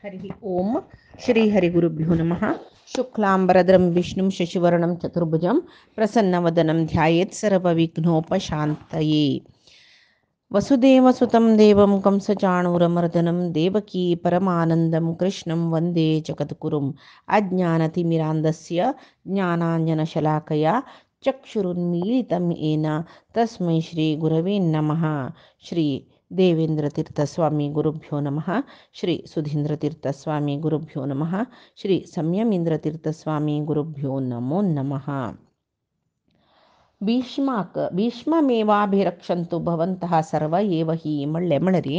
हरि ओम श्री हरिगुरुभ्यो नमः। शुक्लांबरधरं विष्णुं शशिवर्णं चतुर्भुजं प्रसन्नवदनं ध्यायेत् सर्वविघ्नोपशान्तये। वसुदेवसुतं देवं कंसचाणूरमर्दनं देवकी परमानन्दं कृष्णं वन्दे जगद्गुरुम्। अज्ञानतिमिरान्धस्य ज्ञानाञ्जनशलाकया चक्षुरुन्मीलितं येन तस्मै श्रीगुरवे नमः। श्री देवेंद्रतीर्थस्वामी गुरुभ्यो नमः। श्री सुधींद्रतीर्थस्वामी गुरुभ्यो नमः। श्री संयमींद्रतीर्थस्वामी गुरुभ्यो नमो नमः। भीष्ममेवाभिरक्षन्तु भवन्तः सर्व एव हि म्हणले म्हणरी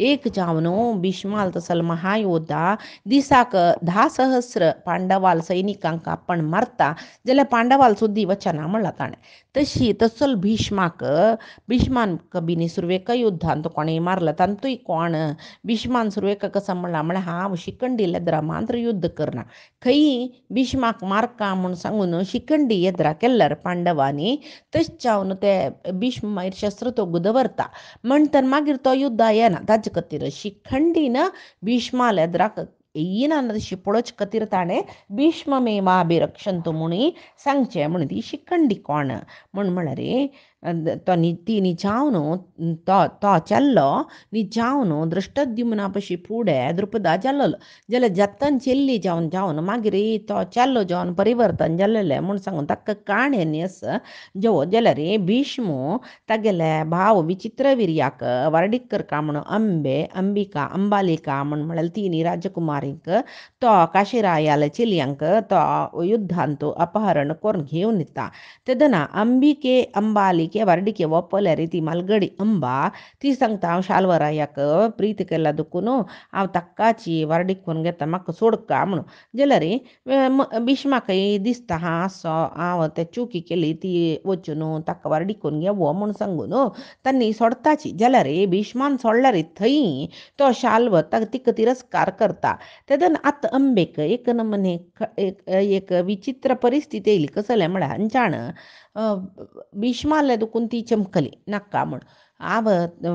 एक जावनो भीष्माल तसल महायोद्धा दिसाक 10,000 पांडवाल सैनिकांक आपण मारता जाल्यार पांडवाल सुद्दी वचना म्हणला ताणें तशी तसल भीष्मान कबिनी सुरवेक युद्धांत कोणें मारला तांतूय कोण भीष्मान सुरवेक कसं म्हणला म्हळ्यार हांव शिखंडी येद्रा मात्र युद्ध करना खंयी भीष्माक मारका म्हूण सांगून शिखंडी येद्रा केल्यार पांडवांनी तशें जावन ते भीष्म मागीर शस्त्र तो दवरता म्हणटन मागीर तो युद्धा येना ताजे खातीर शिखंडीन भीष्माल येद्राक येयना तशी पळोवचे खातीर ताणें भीष्ममेवाभिरक्षन्तु म्हूण सांगचें म्हूण ती शिखंडी कोण म्हळ्यार ती निजावन तो चल्लो निजावन दृष्टद्युम्ना पशी फुडें द्रुपदा जाल्लो जाल्यार जतन चेल्ली जावन मागीर तो चल्लो जावन परिवर्तन जाल्लें म्हूण सांगून ताका काणयेनी जो जाल्यार भीष्मो तागेले भाव विचित्रवीर्याक वर्डिक्कर का म्हूण अंबिका अंबालिका म्हळ्यार तिनी राजकुमारीक तो काशीरायाल चेलयांक तो युद्धांत अपहरण करून घेवन येता तेदना अंबिके अंबालिके वर्डिके ओपल्यार ती मालगडी अंबा ती सांगता हांव शाल्वरायाक प्रीत केला दुखून हांव ताकाची वर्डीक करून घेता म्हाका सोडका म्हणून जाल्यार भीष्माकय दिसता हांव ते चुकी केली ती वचून ताका वर्डीक करून घेवो म्हूण सांगून तांणी सोडताची जाल्यार भीष्मान सोडल्यार थंय तो शाल्व तिका तिरस्कार करता तेदना आतां अंबेक एक नमने एक विचित्र परिस्थिती येयली कसले म्हळ्यार अंजाण भीष्माले दुखून ती चमकली नाका म्हूण हांव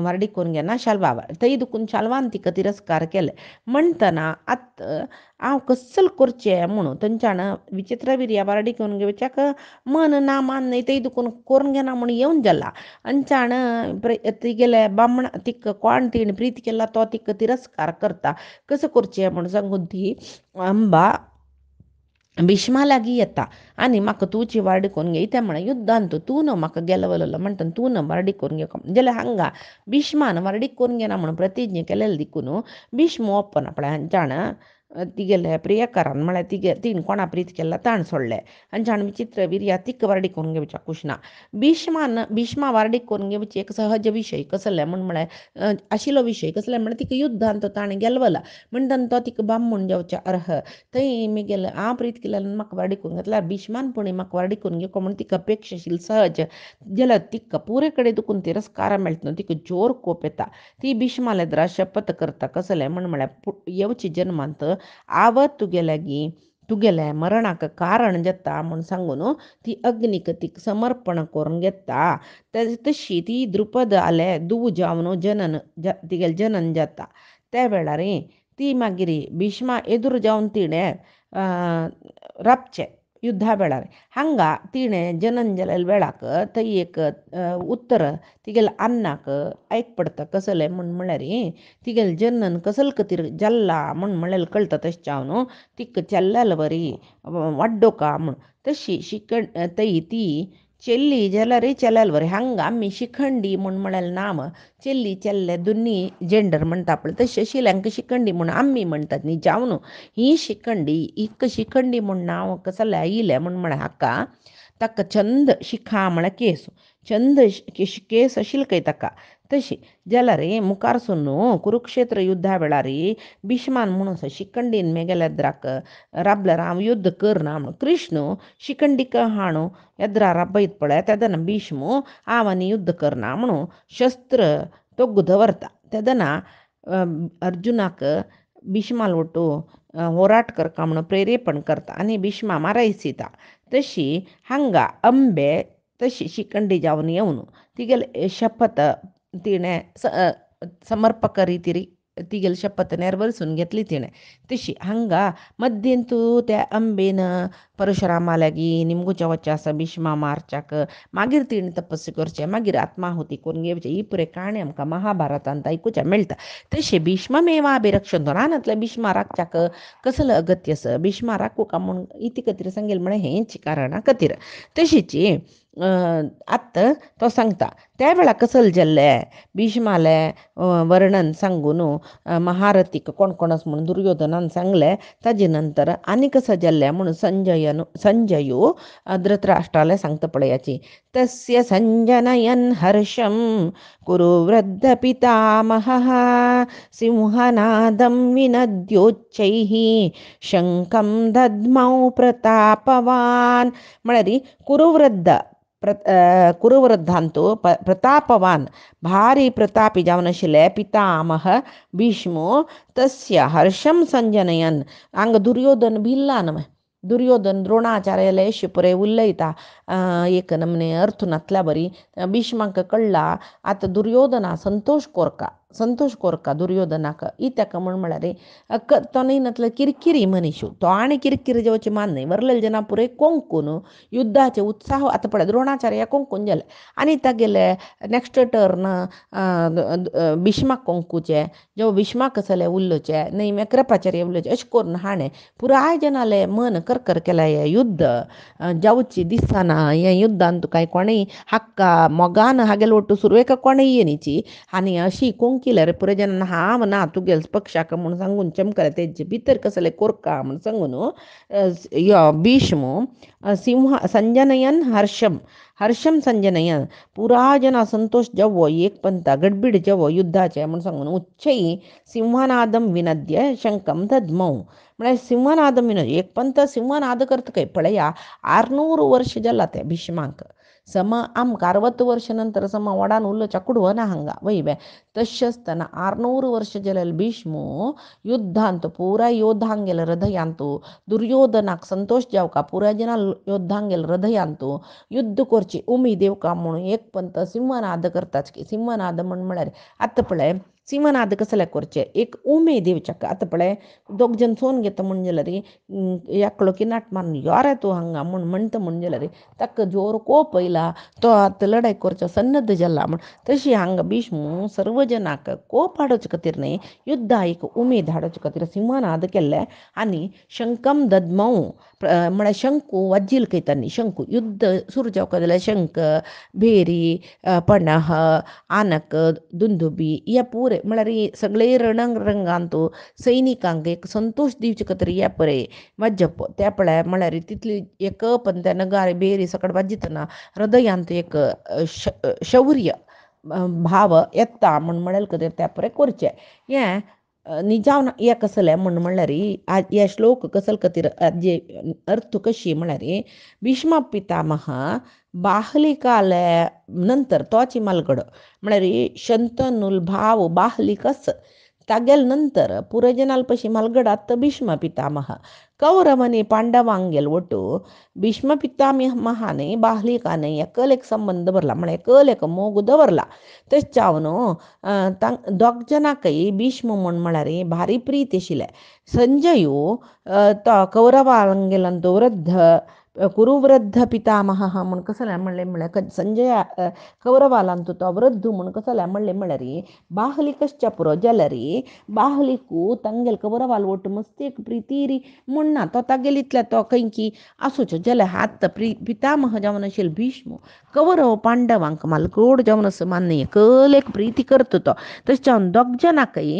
वर्डीक करून घेना शाल्वा थंय दुखून शाल्वान तिका तिरस्कार केले म्हणटना आतां हांव कसल करचें म्हणून थंयच्यान विचित्रवीर्या वर्डीक करून घेवच्याक मन ना मान न्हय थंय दुखून करून घेना म्हूण येवन जाला अंचाण तिगेले बामण तिका कोण तिणें प्रीत केला तो तिका तिरस्कार करता कसं करचें म्हूण सांगून ती अंबा भीष्मा लागीं येता आनी म्हाका तुची वर्डी करून घे ते म्हण युद्धांत तूं न्हू म्हाका गेलो म्हणटा तूं न्हू वर्डी करून घे जाल्यार हांगा भीष्मान वर्डी करून घेना म्हणून प्रतिज्ञा केलेली देखून भीष्म ओपन आपणा हांच्यान तिगेले प्रियकारान म्हळ्यार तीन कोणा प्रीत केला ताण सोडले हांच्यान विचित्रवीर्या तिका वर्डी करून घेवच्या कुशना भीष्मा वर्डी करून घेवची एक सहज विशय कसले म्हळ्यार आशिल्लो विशय कसले म्हळ्यार तिका युद्धांत ताणें गेलवला म्हणटन तो तिका बामूण जेवचे अर्ह थंय मी गेले हांव प्रीत केलें म्हाका वर्डी करून घेतल्यार भीष्मान पुणे म्हाका वर्डी करून घेवको म्हूण तिका अपेक्षा आशिल्ली सहज जाल्यार तिका पुरे कडेन दुखून तिरस्कार मेळटा तिका जोर कोप येता ती भीष्माले द्रा शपथ करता कसले म्हळ्यार येवची जन्मांत आवत तुगेले मरणाक कारण जाता म्हूण सांगून ती अग्नीक तिका समर्पण करून घेता तशी ती द्रुपद आले दूव जावन तिगेले जनन जाता त्या वेळार ती मागीर भीष्मा एदूर जावन तिणें राबचें युद्धा वेळार हांगा तिणें जनन जाल्ले वेळाक थंय एक उत्तर तिगेले अन्नाक आयक पडटा कसलें म्हळ्यार तिगेलें जनन कसल खातीर जाल्ला म्हळ्यार कळटा तशें जावन तिका चल्ल्याल बरी वाड्डोका म्हूण तशी थंय ती चेल्ली जाल्यार चल्याल बरें हांगा आमी शिखंडी म्हळ्यार नाम चेल्ली चेल्ले दोनी जेंडर म्हणटा पळय तशें शिल्यांक शिखंडी म्हूण आमी म्हणटात न्ही जावन ही शिखंडी म्हूण नांव कसलें आयिल्लें म्हळ्यार हाका ताका चंद शिखा म्हळ्यार केस चंद केस आशिल्ले खंय ताका तशी जाल्यार मुखारसून कुरुक्षेत्र युद्धा वेळार भीष्मान म्हणून शिखंडीन मेगेले येद्राक राबल्यार हांव युद्ध करना म्हूण कृष्ण शिखंडीक हाणू येद्रा राबयत पळय तेदना भीष्म हांव आनी युद्ध करना म्हणून शस्त्र तो दवरता तेदना अर्जुनाक भीष्माल वटू होराट करता म्हणून प्रेरेपण करता आनी भीष्मा मारायसिता तशी हांगा अंबे तशी शिखंडी जावन येवन तिगेले शपथ तिणें समर्पक रितीरी तिगेल शपथ नेरवरसून घेतली तिणे तशी हांगा मध्यंतू त्या अंबेन परशुरामालागी निमगुच्या वच्चा भीष्मा मारच्याक मागीर तिणें तपस्या करचे मागीर आत्माहुती करून घेवचे ही पुरे काणी आमकां महाभारतांत आयकुच्या मेळटा तशें भीष्ममेवाभिरक्षंतो रानांतल्या भीष्मा राखच्याक कसलं अगत्य भीष्मा राखू का म्हूण इती खातीर सांगेल म्हळ्यार हेंच कारणां खातीर तशीची आत्ता तो सांगता त्या वेळा कसलं जाल्लें भीष्मालें वर्णन सांगून महारथीक कोण कोण आसा म्हणून दुर्योधनान सांगलें ताजे नंतर आनी कसं जाल्लें म्हणून संजयो धृतराष्ट्राला सांगता पळयाची तस्य संजनयन हर्षम कुरु वृद्ध पितामहः सिंहनादं विनद्योच्चैः शंखं दद्मौ प्रतापवान म्हळ्यार कुरुवृद्ध कुरुवृद्धांतू प्रतापवान भारी प्रतापी जावन आशिल्ले पितामह भीष्मो तस्य हर्षम संजनयन हांगा दुर्योधन भिल्ला न्हय दुर्योधन द्रोणाचार्याला अशी पुरे उलयता एक नमने अर्थुनातल्या बरी भीष्माक कळला आतां दुर्योधना संतोष कोरका दुर्योधनाक इत्याक म्हळ्यार तो न्हय किरकिरी मनीशू तो आनी किरकिरी जेवची मान न्हय वरलेले जना पुरे कोंकून युद्धाचे उत्साह आतां पळय द्रोणाचार्य कोंकून जाले आनी तागेले नेक्स्ट टर्न भीष्माक कोंकूचे जेव्हा भीष्माक कसले उरलोचे न्हय कृपाचार्य उरलोचे अशें करून हाणें पुराय जनाले मन करकर केला हें युद्ध जावची दिसना हें युद्धांत तुका कोणेय हक्का मोगान हागेल ಒಟ್ಟು सुरवेक कोणेय येनीची आनी अशी कोंकिल्यार पुरे जन हांव ना तुगेल पक्षाक म्हूण सांगून चमकले तेजे भितर कसले कोरका म्हूण सांगून यो भीष्म सिंह संजनयन हर्षम संजनयन पुरा जना संतोष जेवो एक पंथा गडबीड जेवो युद्धाचे म्हूण सांगून उच्चई सिंहनादम विनद्य शंखम दद्मौ म्हळ्यार सिंहनादम विनद एक पंथ सिंहनाद करता काय पळया 600 वर्ष जाला ते भीष्माक सम आमकां 60 वर्ष नंतर सम वडान उरलोच्या कुडवो ना हांगा वय तशें आसतना 600 वर्ष जालेले भीष्म युद्धांत पुराय योद्धांक गेले हृदयांत दुर्योधनाक संतोष जावका पुराय जना योद्धांक गेले हृदयांत युद्ध करची उमेद येवका म्हणून एक पंथ सिंहनाद करताच की सिंहनाद म्हळ्यार आतां पळय सिंहनाद कसले करचे एक उमेद येवच्याक आतां पळय दोग जन सोन घेता म्हण जाल्यार एकलो की नाट मारून यो रे तूं हांगा म्हूण म्हणटा म्हण जाल्यार ताका जोर कोप येयला तो आतां लढाई करचो सन्नद्ध जाला म्हण तशी हांगा भीष्म सर्व जनाक कोप हाडोवचे खातीर न्हय युद्धा एक उमेद हाडोवचे खातीर सिंहनाद केल्ले आनी शंखम दद्मौ म्हळ्यार शंकू वाजिल खंयता न्ही शंकू युद्ध सुरू जावका जाल्यार शंख भेरी पणह आनक दुंदुबी हे पुरे म्हळ्यार सगळे रंगांत सैनिकांक एक संतोष दिवचे खातीर हे पळय वाजप त्या पळय म्हळ्यार तितली एक पण त्या नगारे बेरी सकट वाजितना हृदयांत एक शौर्य भाव येता म्हळ्यार खातीर त्या पळय करचें हें निजावन हे कसलें म्हणल्यार हे श्लोक कसले खातीर जे अर्थ कशी म्हळ्यार भीष्म पितामह बाहलिकाले नंतर तोची मालगडो म्हळ्यार शंतनूल भाव बाहलिकस तागेल नंतर पुरे जनाल पशी मालगडात भीष्म पितामह कौरवनी पांडवांक गेल ಒಟ್ಟು भीष्म पितामहाने बाहलिकाने एकल एक संबंध भरला म्हळ्यार एकल एक मोग दवरला तेच चावनो दोग जनाकय भीष्म म्हळ्यार भारी प्रीत आशिल्ले संजयो तो कौरवांक गेला तो वृद्ध कुरुवृद्ध पितामह म्हूण कसले म्हळ्यार संजय कौरवालांतू तो वृद्ध म्हूण कसले म्हळ्यार बाहलिकश्च पुरो जाल्यार बाहलिकू तांगेल कौरवाल ಒಟ್ಟು मस्तेक प्रितीरी म्हणना तो तागेल इतल्या तो खंयकी आसूच्यो जाल्यार हात पितामह जावन आशिल्लो भीष्म कौरव पांडवांक मालकोड जावन असो मान्य एकल एक प्रिती करता तो तशें जावन दोग जनाकय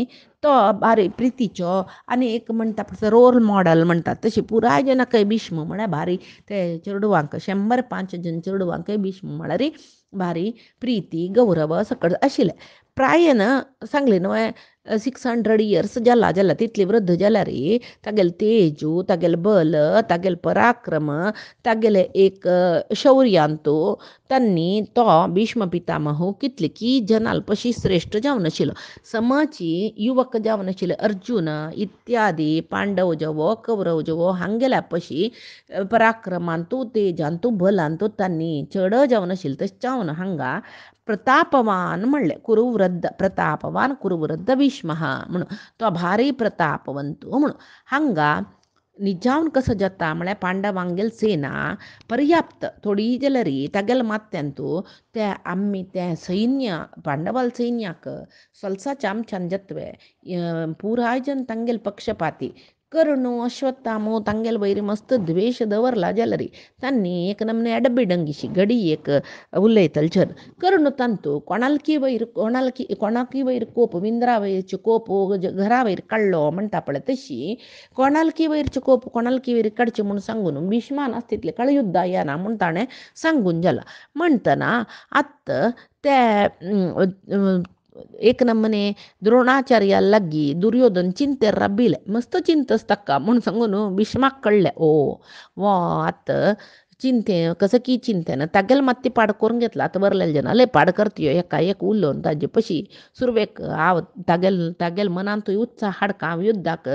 तो भारी प्रितीचो आनी एक म्हणटा रोल मॉडल म्हणटात तशी पुराय जनाकय भीष्म म्हळ्यार भारी ते चेडवांक 105 जन चेडवांकय भीष्म म्हळ्यार भारी प्रीती गौरव सकट आशिल्ले प्रायन सांगले न्हय 600 इयर्स जाला जाल्यार तितली वृद्ध जाल्यार तागेल तेजू तागेल बल तागेल पराक्रम तागेले एक शौर्यांतू तांणी तो भीष्म पितामह कितले की जनाल पशी श्रेष्ठ जावन आशिल्लो समाची युवक जावन आशिल्ले अर्जुन इत्यादी पांडव जवो कौरव जवो हांगेल्या पशी पराक्रमांतू तेजांतू बलांतू तांणी चड जावन आशिल्ले तशें जावन हांगा प्रतापवान म्हणले कुरुवृद्ध प्रतापवान कुरुवृद्ध भीष्म भीष्म म्हणून तो भारी प्रतापवंतो म्हणून हांगा निजावन कसं जाता म्हळ्यार पांडवांगेल सेना पर्याप्त थोडी जाल्यारी तागेल मात्यांतू त्या आम्ही त्या सैन्य पांडवाल सैन्याक स्वल्साच्या आमच्यान जत्वे पुराय जन तांगेल पक्षपाती कर्ण अश्वत्थामो तांगेल वैरी मस्त द्वेष दवरला जाल्यारी तांणी एक नमने एडबिडंगिशी घडी एक उलयतलचर कर्ण तांतू कोणालकी वैर कोप विंद्रा वैरचे कोप घरा वैर काडलो म्हणटा पळय तशी कोणालकी वैरचे कोप कोणालकी वैर काडचे म्हणून सांगून भीष्मान तितले काळ युद्ध येना म्हूण ताणें सांगून जाला म्हणटना आत्त त्या एक नमने द्रोणाचार्या लागगी दुर्योधन चिंतेर राबिले मस्त चिंतस तक्का म्हणून सांगून भीष्माक कळले ओ वा आत चिंते कसं की चिंतेन तागेल माती पाड करून घेतला आता बरलेले जन लय पाड करतयो एका एक उलोवन ताजे पशी सुरवेक हांव तागेल मनांत उत्साह हाडका हांव युद्धाक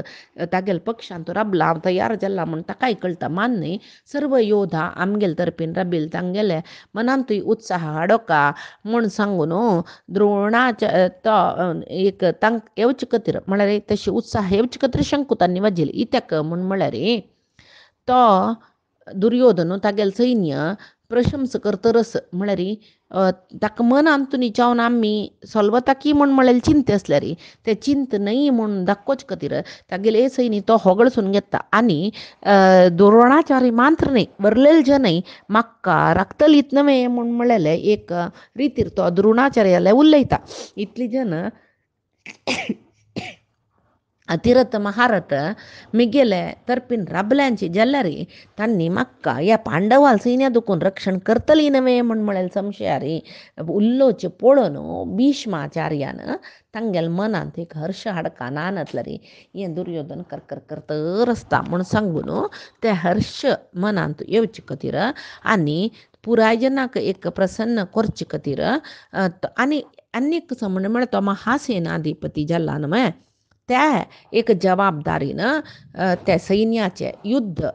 तागेल पक्षांत राबला हांव तयार जाला म्हूण ताकाय कळटा मान न्ही सर्व योद्धा आमगेल तर्फेन राबिल तांगेले मनांत उत्साह हाडोका म्हूण सांगून द्रोणाच्या तो एक तांक येवचे खातीर म्हळ्यार तशी उत्साह येवचे खातीर शंकू तांणी वाजिले इत्याक म्हूण म्हळ्यार तो दुर्योधन तागेल सैन्य प्रशंस करतरस म्हळ्यार ताका मनांत निचावन आमी सोलवताकी म्हूण म्हळ्यार चिंते आसल्यार ते चिंत न्हय म्हूण दाखोवचे खातीर तागेले सैन्य तो होगळसून घेता आनी द्रोणाचार्य मात्र न्हय बरलेले जनय म्हाका राखतलीत नवे म्हूण म्हळेले एक रितीर तो द्रोणाचार्याले उलयता इतली जन अतिरथ महारथ मिगेले तर्फेन राबल्यांची जाल्यारी तांणी म्हाका ह्या पांडवाल सैन्या दुखून रक्षण करतली नवे म्हूण म्हळेल संशयारी उल्लोचे पळोवन भीष्माचार्यान तांगेल मनांत एक हर्ष हाडका नानतलरी हें दुर्योधन करतर आसता म्हूण सांगून ते हर्ष मनांत येवचे खातीर आनी पुराय जनाक एक प्रसन्न करचे खातीर आनी एक समण म्हळ्यार तो महासेनाधिपती जाला न्हय त्या एक जबाबदारीन त्या सैन्याचे युद्ध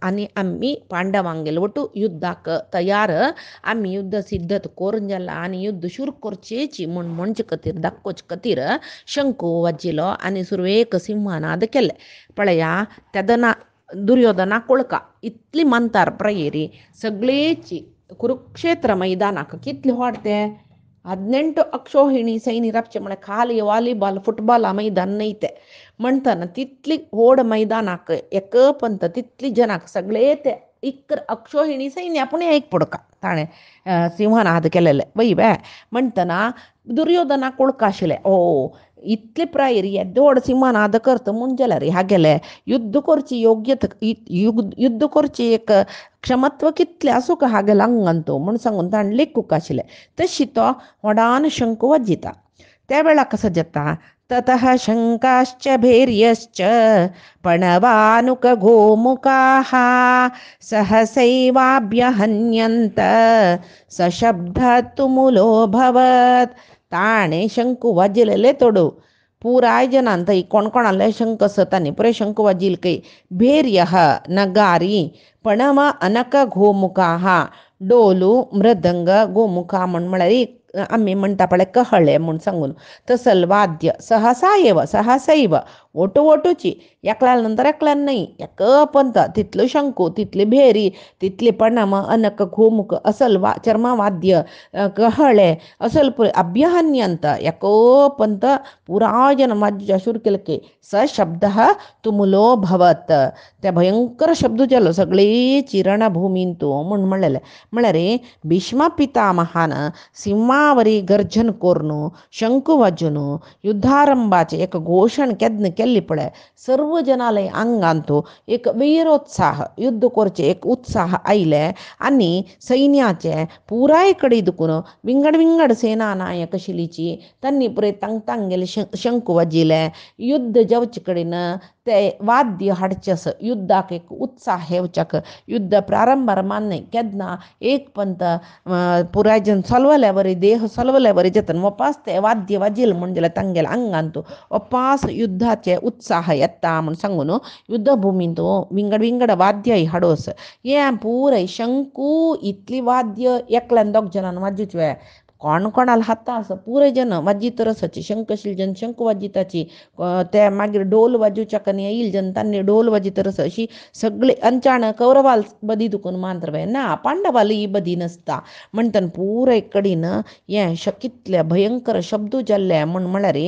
आनी आमी पांडवांगेल वटू युद्धाक तयार आमी युद्ध सिद्धत करून जाला आनी युद्ध सुरू करचेची म्हूण म्हणचे खातीर दाखोवचे खातीर शंकू वाजिलो आनी सुरवेक सिंहनाद केले पळया त्या दुर्योधनाक वळखा इतली मंतार प्रयेरी सगळेची कुरुक्षेत्र मैदानाक कितले व्हड 18 अक्षोहिणी सैनी राबचे म्हळ्यार खाली वालीबॉल फुटबॉल मैदान न्हय ते म्हणटना तितली व्हड मैदानाक एक पंत तितली जनाक सगळे ते इकर अक्षोहिणी सैन्य पूण एक पडका ताणें सिंहनाद केलेले वय बे म्हणटना दुर्योधनाक वळख आशिल्ले ओ इतले प्रायरी येदोड सिंहनाद करता म्हूण जाल्यार हागेले युद्ध करची योग्यता युद्ध करची एक क्षमत्व कितले आसूं का हागेले आंगान तो म्हूण सांगून ताणें लेखूक आशिल्ले तशी तो व्हडान शंख वाजिता त्या वेळार कसं जाता ततः शंकाश्च भैर्यश्च पणवानुक गोमुखाः सहसैवाभ्यहन्यन्त सशब्दात् तुमुलोऽभवत् ताणे शंकू वाजिलेले तोडू पुराय जनान थंय कोणकोणाले शंख सतांनी पुरे शंख वाजिल कय भैर्यः नगारी पणव अनक गोमुखाः डोलू मृदंग गोमुखा म्हळ्यार आमी म्हणटा पळय कहळे म्हूण सांगून तसल वाद्य सहसैव ओटूची एकल्यान नंतर एकल्यान न्हय एक पंत तितलो शंकू तितली भेरी तितली पणम अनक गोमुख असल चर्मवाद्य कहळे असल पुरे अभ्यहन्यंत एक पंत पुराय जन वाद्य सुरू केले की स शब्द तुमुलो भवत त्या भयंकर शब्द जालो सगळी रणभुमीन तूं म्हूण म्हणलेले म्हळ्यार भीष्म पितामहान सिंहावरी गर्जन करून शंकू वाजून युद्धारंभाचे एक घोषण केल्ली पळय सर्व जनाले आंगांतू एक वीरोत्साह युद्ध करचे एक उत्साह आयले आनी सैन्याचे पुराय कडेन दुखून विंगड सेना नायक आशिल्लीची तांणी पुरे तांगेले शंकू वाजिले युद्ध जावचे कडेन ते वाद्य हाडचेस युद्धाक एक उत्साह येवच्याक युद्ध प्रारंभार मान्य केन्ना एक पंत पुराय जन चलवले बरे देह चलवले बरे जतन वपास ते वाद्य वाजिल म्हूण जाल्यार तांगेले आंगांतू वपास युद्धाचे उत्साह येता म्हूण सांगून युद्ध भुमींतू विंगड वाद्य हाडोस हें पुराय शंकू इतली वाद्य एकल्यान दोग जनान वाजूचवे कोणाला हाता असं पुरे जन वाजित रसाची शंखशील जन शंख वाजिताची त्या मागीर डोल वाजूच्या कनी येईल जन तांनी डोल वाजित रस अशी सगळे अंचाण कौरवाल बदी दुखून मांतर बाय ना पांडवाल ही बदी नसता म्हणटन पुरे कडीन हे कितले भयंकर शब्द जाल्ले म्हळ्यार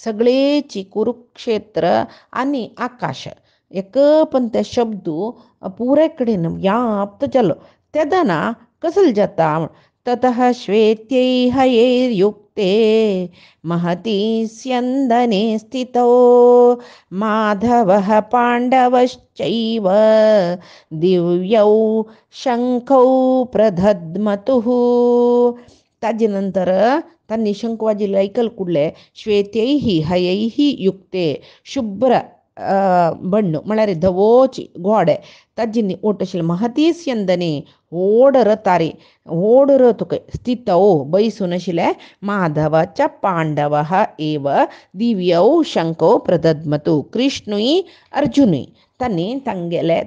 सगळेची कुरुक्षेत्र आणि आकाश एक पण ते शब्द पुरे कडेन व्याप्त जालो तेदना कसल जाता ततः श्वेत्यै हयैर्युक्ते महती स्यन्दने स्थितो माधवः पाण्डवश्चैव दिव्यौ शंखौ प्रदध्मतुः ताजे नंतर त्यांनी शंख वाजिले ऐकल कुडले श्वेतैहि हयैहि युक्ते शुभ्र बण्ण म्हळ्यार धवोची घोडे ताजिनी ओटशिल महती स्यंदने ओड रतारे ओड रतुक स्थितौ बैसून आशिल्ले माधवाच्या पांडव एव दिव्यौ शंखौ प्रदद्मतु कृष्णुय अर्जुनूय तांणी तांगेले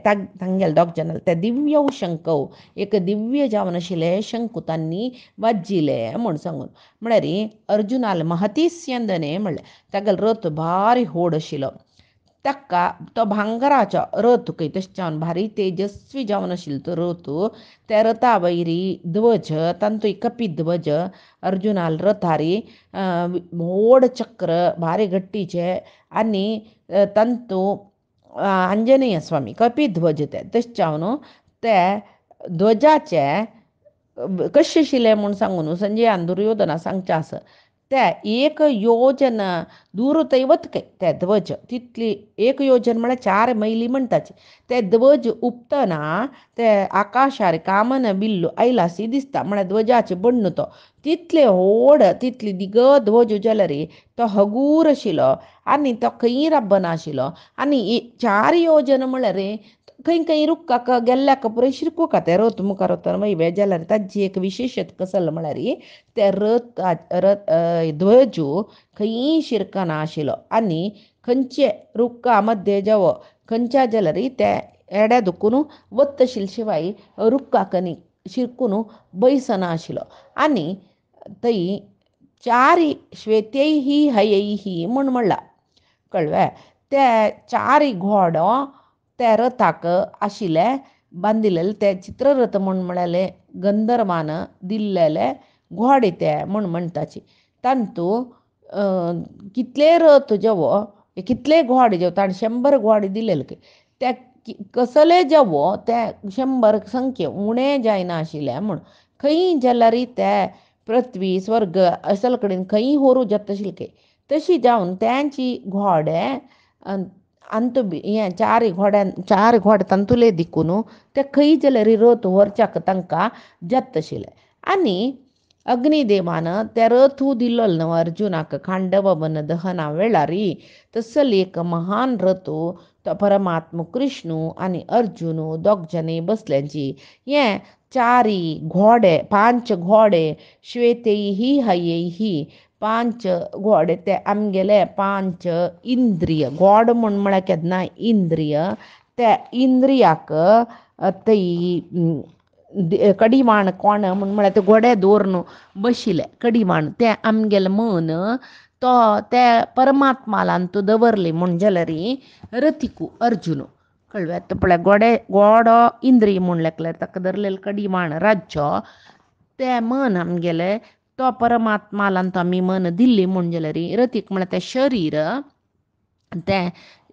दोग जाणां ते दिव्य शंख एक दिव्य जावन आशिल्ले शंख तांणी वाजिले म्हूण सांगून म्हळ्यार अर्जुनाल महती स्यंदने म्हणलें तागेलो रथ भारी व्हड आशिल्लो ताका तो भांगराचो रथ खंय तशें जावन भारी तेजस्वी जावन आशिल्लो तो रथ त्या रथा वयरी ध्वज तांतूय कपिध्वज अर्जुनाल रथारी व्हड चक्र भारी गट्टीचे आनी तांतू आंजनेय स्वामी कपिध्वज ते तशें जावन ते ध्वजाचे कशें आशिल्ले म्हूण सांगून संजयान दुर्योधना सांगचें आसा ते एक योजन दूर दैवतके ते ध्वज तितली एक योजन म्हळ्यार 4 मैली म्हणटाची ते ध्वज उपतना ते आकाशार कामन बिल्लू आयलासी दिसता म्हळ्यार ध्वजाचे बण्ण तो तितले व्हड तितली दिगत ध्वज जाल्यार तो हगूर आशिल्लो आनी तो खंय राबना आशिल्लो आनी 4 योजन म्हळ्यार खंय खंय रुक्काक गेल्ल्याक पुरो शिरकूका ते रथ मुखार वतना वयवे जाल्यार ताजी एक विशेशत कसल म्हळ्यार ते रथ ध्वजू खंय शिरकना आशिल्लो आनी खंयचे रुक्का मध्य जेवो खंयच्या जाल्यार ते एड्या दुखून वत आशिल्ले शिवाय रुक्काकनी शिरकून बैसना आशिल्लो आनी थंय 4 श्वेतैहि हयैहि म्हूण म्हणला कळ्ळें ते 4 घोडो ते रथाक आशिल्ले बांदिल्ले ते चित्ररथ म्हूण म्हळ्याले गंधर्वान दिल्लेले घोडे ते म्हूण म्हणटाची तांतू कितले रथ जेवो कितले घोडे जेव ताणें 100 घोडे दिलेले ते कसले जेवो ते 100 संख्ये उणें जायना आशिल्ले म्हूण खंय जाल्यार ते पृथ्वी स्वर्ग असल कडेन खंय होरू जाता आशिल्ले तशी जावन त्यांची घोडे अंत हें 4 घोडे तांतुले दिकून ते खंय जाल्यार रथ व्हरच्याक तांकां जाता आशिल्ले आनी अग्निदेवान ते रथू दिल्लो न्हू अर्जुनाक खांडव वन दहना वेळार तसल एक महान रथू तो परमात्म कृष्णू आनी अर्जुन दोग जणे बसल्यांची हें 4 घोडे 5 घोडे श्वेतैहि हयैहि 5 घोडे ते आमगेले 5 इंद्रिय घोड म्हळ्यार केन्ना इंद्रिय त्या इंद्रियाक थंय कडिवाण कोण म्हूण म्हळ्यार ते घोडे दवरून बशिल्ले कडिवाण ते आमगेले मन तो ते परमात्मालान तूं दवरले म्हूण जाल्यार रथिकू अर्जुन कळ्ळें पळय घोडो इंद्रिय म्हूण लेखल्यार ताका धरलेले कडिवाण राज्य ते मन आमगेले तो परमात्मालान तो आमी मन दिल्ली म्हूण जाल्यार रथीक म्हळ्यार ते शरीर ते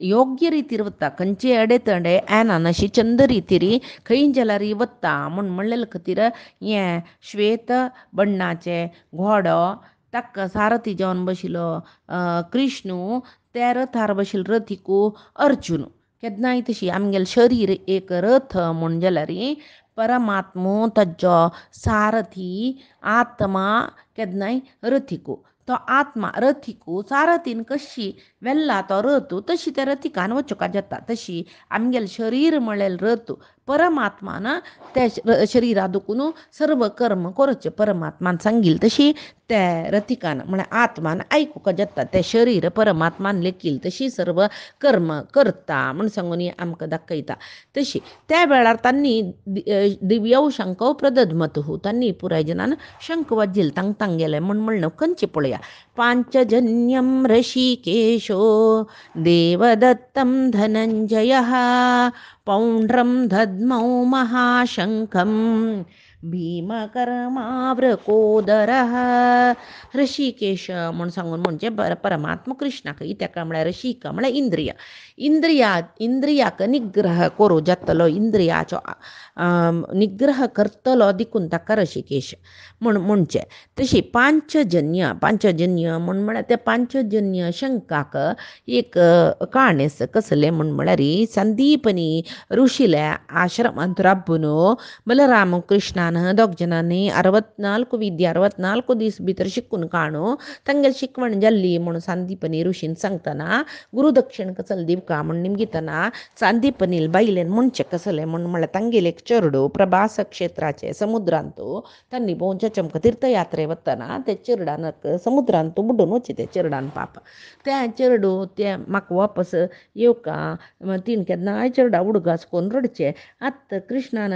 योग्य रितीर वता खंयचे अडेतडे येना अशी चंद रितीर खंय जाल्यार वता म्हूण म्हणलेले खातीर हें श्वेत बण्णाचे घोडो ताका सारथी जावन बशिल्लो कृष्णू ते रथार बशिल्लो रथिकू अर्जुन केन्नाय तशी आमगेलें शरीर एक रथ म्हूण जाल्यार परमात्मो ताजो सारथी आत्मा केन्नाय रथिकू तो आत्मा रथिकू सारथीन कशी वेल्ला तो रथ तशी त्या रथिकान वचूंक जाता तशी आमगेलें शरीर म्हणलेलें रथ परमात्मान त्या शरीरा दुखून सर्व कर्म करचे परमात्मान सांगील तशी त्या रथिकान म्हळ्यार आत्मान ऐकूक जाता त्या शरीर परमात्मान लेखील तशी सर्व कर्म करता म्हण सांगून आमकां दाखयता तशी त्या वेळार तांणी दिव्यौ शंख प्रदद्मतु तांणी पुराय जनान शंख वाजयले तांग तांग गेले म्हण म्हणणं खंयचे पळया पांचजन्यम ऋषिकेशो देवदत्तं धनंजयः पौंड्रं दद्मौ महाशंखं भीमकर्मावृकोदरः ऋषिकेश म्हण सांगून म्हणजे परमात्मा कृष्णाक तेका म्हळ्यार ऋषिक म्हळ्यार इंद्रियाक निग्रह करूं जातलो इंद्रियाचो निग्रह करतलो देखून ताका ऋषिकेश म्हणचे तशी पांचजन्य म्हळ्यार त्या पांचजन्य शंकाक एक काणेस कसले म्हळ्यार संदीपनी ऋषील्या आश्रमांत राबून बलराम कृष्णान दोग जनांनी 64 विद्या 64 दीस भितर शिकून काणू तांगेल शिकवण जाल्ली म्हणून संदीपनी ऋषीन सांगतना गुरुदक्षिण कसले दिवका म्हण निमगितना संदीपनील बायलेन म्हणचे कसले म्हळ्यार तांगेल एक चेडू प्रभास क्षेत्राचे समुद्रांतू तांणी भोंवच्या चमक तीर्थयात्रे वतना ते चेरडानक समुद्रांतू बुडून वचे ते चेरडान पाप त्या चेडू ते म्हाका वापस येवका तीन केन्ना चेरडा उडगास कोण रडचे आत कृष्णान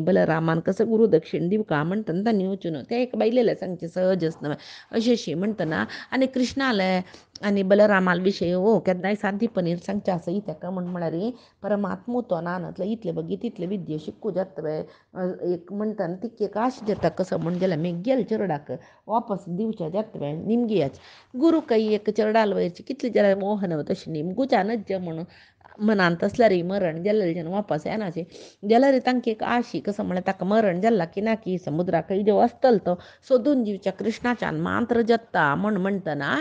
बलरामान कसं गुरुदक्षिण दिवका म्हणटना तांणी वचून ते एक बायलेले सांगचे सहजच न्हय अशें म्हणटना आनी कृष्णाले आनी बलरामाल विशयी केन्नाय संदीपनीर सांगचे आसा तेका म्हळ्यार परमात्मो तो नानतलो इतले बगी तितले विद्ये शिकू जातवे एक म्हणटना तिके एक आश जाता कसं म्हण जाल्यार मेग्गेल चेरडाक वापस दिवचे जातवे निमगियाच गुरू काही एक चेरडाल वयरची कितले जाल्यार मोहन तशें निमगुच्या नज्ज म्हणून मनान तसल्यार मरण जाल्यार जेन्ना वापस येनाचे जाल्यार तांकां एक आशी कसं म्हळ्यार ताका मरण जाल्ला की ना की समुद्राक जो आसतलो तो सोदून दिवच्या कृष्णाच्यान मांत्र जत्ता म्हणटना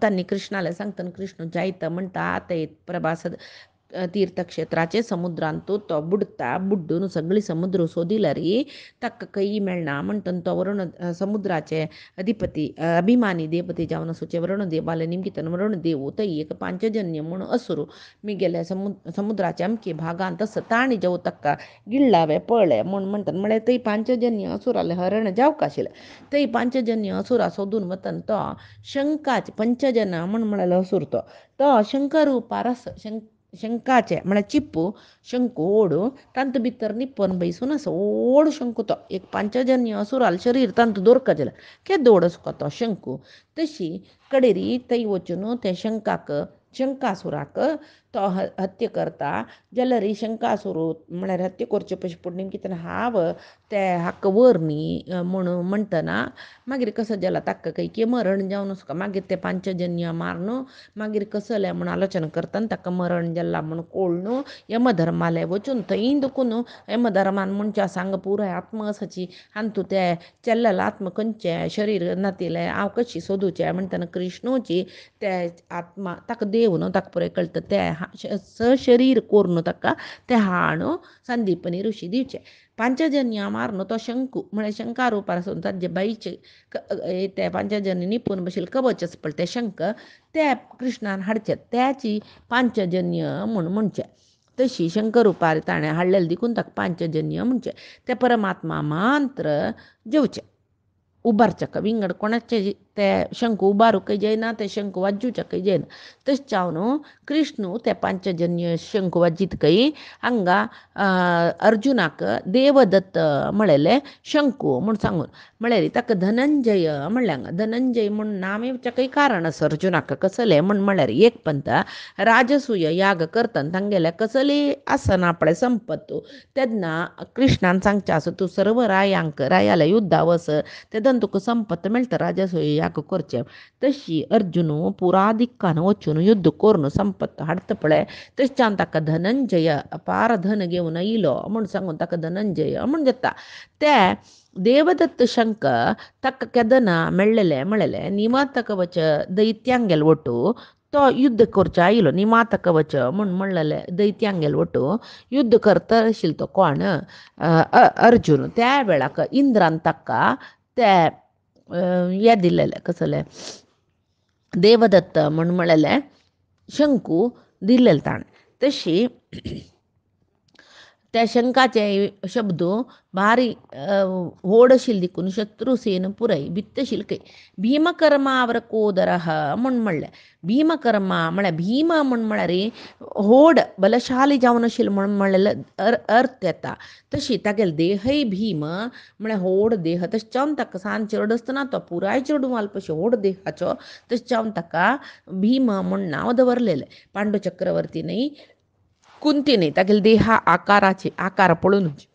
तांणी कृष्णाला सांगतना कृष्ण जायत म्हणटा ते प्रभास तीर्थक्षेत्राचे समुद्रांतू तो बुड्डून सगळी समुद्र सोदिल्यार ताका खंय मेळना म्हणटना तो वरुण समुद्राचे अधिपती अभिमानी देवते जावन आसूचे वरुण देवाले निमगितन वरुण देव थंय एक पांचजन्य म्हणून असुरू मी गेले समुद्राच्या अमके भागांत तसं ताणी जाऊ ताका गिळ्ळावे पळ्ळे म्हणटना म्हळ्यार थंय पांचजन्य असुराले हरण जावंक आशिल्लें थंय पांचजन्य असुरा सोदून वतन तो शंकाचे पंचजन म्हळ्यार असुर तो शंकर शंकाचे म्हळ्यार चिप्पू शंकू ओडू तांत भितर निप्पन बैसून असो ओड शंकू तो एक पांचजन्य असुराल शरीर तांत दोरका जाल्यार केदो ओड असो तो शंकू तशी कडेरी थंय वचून ते शंकासुराक तो हत्या करता जाल्यार शंकासूर म्हळ्यार हत्या करचे पयशे पूण निमगितना हांव ते हाका वर न्ही म्हणून म्हणटना मागीर कसो जाला ताका खंय मरण जावन वचका मागीर ते पांचजन्य मारून मागीर कसले म्हूण आलोचना करतना ताका मरण जाल्ला म्हूण कळून यमधर्माले वचून थंय दुखून यमधर्मान म्हणचे सांग पुराय आत्म आसाची आनी तूं ते चेल्लेले आत्म खंयचे शरीर नातिले हांव कशी सोदूचे म्हणटना कृष्णूची ते आत्मा ताका देव न्हू ताका पुराय कळटा ते सशरीर करून ताका ते हाडून संदीपनी ऋषी दिवचे पांचजन्य मारून तो शंकू म्हळ्यार शंका रुपार आसून ताजे बाईचे ते पांचजन्य निपून बशिल्ले कवच आसा पळय ते शंख ते कृष्णान हाडचे त्याची पांचजन्य म्हणचे तशी शंकर रुपार ताणें हाडलेले देखून ताका पांचजन्य म्हणचे ते परमात्मा मात्र जेवचे उबारच्या विंगड कोणाचे ते शंकू उबारूकय जायना ते शंकू वाजूचेकय जायना तशें जावन कृष्ण ते पांचजन्य शंकू वाजितकय हांगा अर्जुनाक देवदत्त म्हळेले शंकू म्हूण सांगून म्हळ्यार ताका धनंजय म्हणलें हांगा धनंजय म्हूण नाम येवचेकय कारण आसा अर्जुनाक कसलें म्हळ्यार एक पंत राजसूय याग करतना तांगेले कसली आसना पळय संपत्त तेन्ना कृष्णान सांगचें आसा तूं सर्व रायाले युद्धा वस तेदन तुका संपत्त मेळटा राजसूय याग करचें तशी अर्जुन पुरा दिक्कान वचून युद्ध करून संपत्त हाडता पळय तशें ताका धनंजय अपार धन घेवन येयलो म्हूण सांगून ताका धनंजय म्हूण जाता ते देवदत्त शंख ताका केदना मेळ्ळेले म्हळेले निमात कवच दैत्यांगेल वटू तो युद्ध करचो आयलो निमात कवच म्हूण म्हणलेले दैत्यांगेल वटू युद्ध करता आशिल्लो तो कोण अर्जुन त्या वेळाक इंद्रान ताका ते हे दिलेले कसले देवदत्त म्हळेले शंकू दिलेले ताणें तशी त्या शंकाचे शब्द भारी होडशील दिकून शत्रुसेन पुरय भित्तशील काही भीमकर्मावर कोदरह म्हण म्हणल्या भीमकर्मा म्हळ्या भीम म्हण म्हळ्या रे होड बलशाली जावन असेल म्हण म्हणलेलं अर्थ येता तशी तागेल देहय भीम म्हळ्या होड देह तशें चावन ताका सान चिरड आसतना तो पुराय चिरडून वालपशे होड देहाचो तशें चावन ताका भीम म्हण नांव दवरलेलें पांडू चक्रवर्तीनय कुंतीने तागेले देहा आकाराचे आकार पळोवनच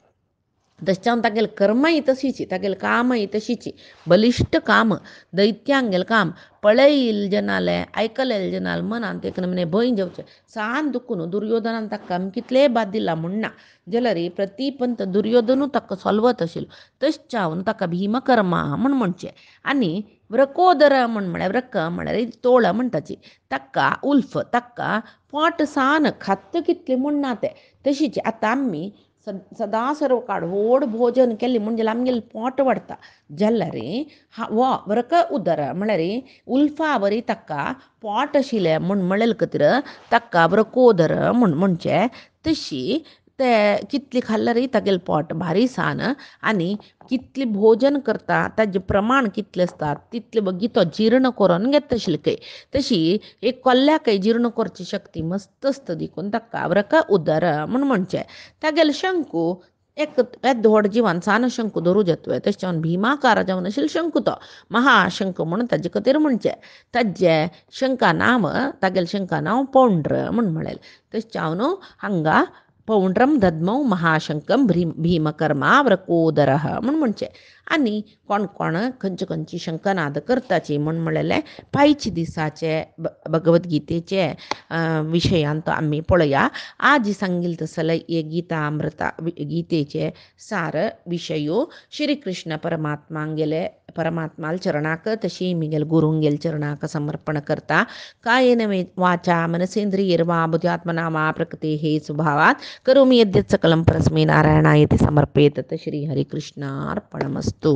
तशें तागेले कर्मय तशीची तागेले कामय तशीची बलिश्ट काम दैत्यांगेल काम पळयल जनाले आयकलेले जनाल मनांत एक नमने भंय जेवचे सान दुखून दुर्योधनान ताका कितले बाद दिला म्हणना जाल्यार प्रतिपंत दुर्योधनू ताका सोलवत आशिल्लो तशें चावन ताका भीमकर्मा म्हण म्हणचे आनी व्रकोदर म्हळ्यार व्रक म्हळ्यार तोळ म्हणटाची ताका उल्फ ताका पोट सान खात्त कितले म्हणना ते तशीच आतां आमी सदां सर्व काळ व्हड भोजन केलें म्हणजे आमगेलें पोट वाडटा जाल्यार हो व्रक उदर म्हळ्यार उल्फा वरी ताका पोट आशिल्लें म्हण म्हणलें खातीर ताका व्रकोदर म्हण म्हणचें तशी ते कितली खाल्ल्यार तागेलें पोट भारी सान आनी कितलें भोजन करता ताजें प्रमाण कितलें आसता तितलें बेगीन तो जीर्ण करून घेता आशिल्लें तशी एक कोल्ल्याकय जीर्ण करची शक्ती मस्त आसता देखून ताका व्रक उदर म्हण म्हणचें तागेलें शंकू एक येद व्हड जिवान सान शंकू धरूं येतवे तशें जावन भिमाकार जावन आशिल्लो शंकू तो महाशंक म्हणून ताजे खातीर म्हणचें ताजें शंका नांव तागेलें शंका नांव पौंड्र म्हण म्हणलें तशें जावन हांगा पौंड्रम दद्मौ महाशंकम भीमकर्मा व्रकोदरः म्हण म्हणचें आनी कोण कोण खंयची खंयची शंकनाद करताची म्हण म्हणलेलें पायच्या दिसाचे भगवद्गीतेचे विशयांत आमी पळया आज सांगिल तसले ये गीतामृता गीतेचे सार विशयो श्री कृष्ण परमात्मांगेले परमात्माल चरणाक तशी मिगेल गुरुंगेल चरणाक समर्पण करता कायेन वाचा मनसेंद्रियर्वा बुद्ध्यात्मना वा प्रकृते हे स्वभावात करोमि यद्यत् सकलं परस्मै नारायणाय इति समर्पयेत् श्री हरिकृष्णार्पणमस्तु।